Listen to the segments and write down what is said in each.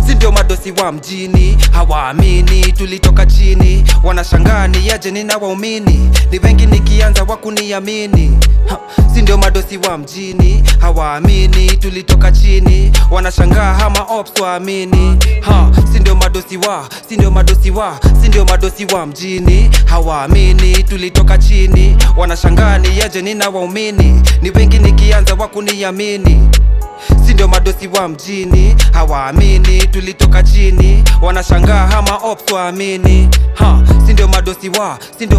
Si ndio madosi wa mjini, hawaamini tulitoka chini. Wanashangaa ni aje nina waumini, ni wengi nikianza wakuniamini. Si ndio madosi wa mjini, hawaamini tulitoka chini. Wanashangaa hama ops waamini. Si ndio madosi wa mjini, hawaamini tulitoka chini. Wanashangaa ni aje nina waumini, ni wengi nikianza wakuniamini. Si ndio madosi wa mjini, hawaamini tulitoka chini. Wanashangaa hama ops waamini. Si ndio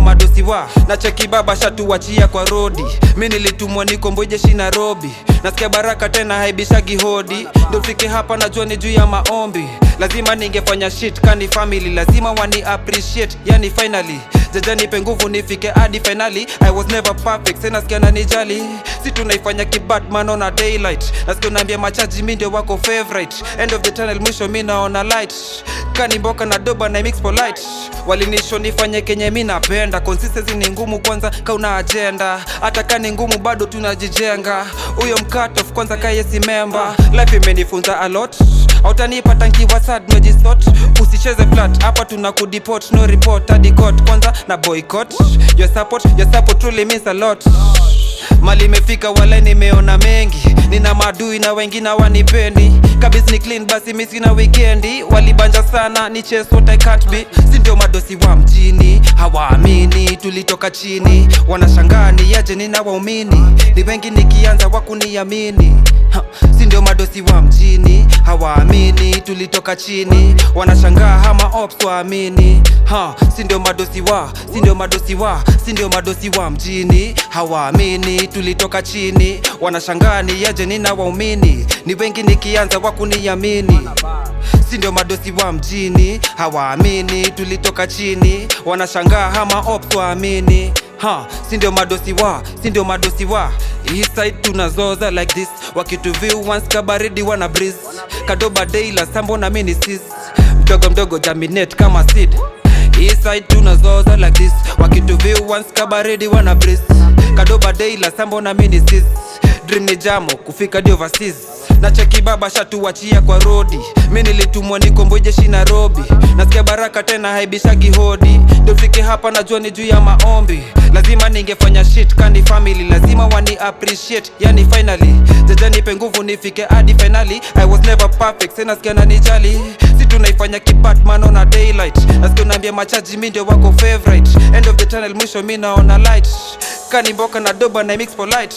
madosi wa na cheki baba shatuwachia kwa rodi. Mi nilitumwa nikomboe jeshi Nairobi, nasikia baraka tena haibishagi hodi. Ndio fike hapa najua ni juu ya maombi. Lazima ningefanya shit kani family, lazima wani appreciate yani finally. Jaja nipe nguvu nifike hadi finally. I was never perfect, sasa nasikia nanijali. Si tunaifanya kibatman on a daylight. Nasikia unaambia machaji mi ndio wako favorite. End of the tunnel mwisho mi naona light. Kani mboka na doba na mix polite. Walinisho nifanye kenye mi napenda. Consistency ni ngumu kwanza kauna agenda. Hata kani ngumu bado tunajijenga. Uyo mcut off kwanza kayesi member. Life imenifunza a lot. Hautanipata nkiwa sad mejisot. Usicheze flat, hapa tunakudeport. No report, hadi court kwanza na boycott. Your support truly means a lot. Mali imefika wala nimeona mengi. Nina madui na wengine wanipendi. Kabisa ni clean basi mimi sina weekendi. Walibanja sana ni chase what I can't be. Si ndio madosi wa mjini, hawaamini tulitoka chini. Wanashangaa ni aje nina waumini, ni wengi nikianza wakuniamini. Si ndio madosi wa mjini, hawaamini tulitoka chini. Wanashangaa hama ops waamini. Si ndio madosi wa mjini, hawaamini tulitoka chini. Wanashangaa ni aje nina waumini, ni wengi nikianza wakuniamini. Si ndio madosi wa mjini, hawaamini tulitoka chini. Wanashangaa hama ops waamini. Si ndio madosi wa East side tunazoza like this. Wakituview once kabaridi wana breeze. Kadoba daila sambo na mini sis. Mdogo mdogo jaminate kama seed. East side tunazoza like this. Wakituview once kabaridi wana breeze. Kadoba daila sambo na mini sis. Dream ni jamo kufika di overseas. Na cheki baba shatuwachia kwa rodi. Mi nilitumwa nikomboe jeshi Nairobi, nasikia baraka tena haibishagi hodi. Ndio fike hapa najua ni juu ya maombi. Lazima ningefanya shit kani family, lazima wani appreciate yani finally. Jaja nipe nguvu nifike hadi finally. I was never perfect, sasa nasikia nanijali. Si tunaifanya kibatman on a daylight. Nasikia unaambia machaji mi ndio wako favorite. End of the tunnel mwisho mi naona light. Kani mboka na doba na mix polite.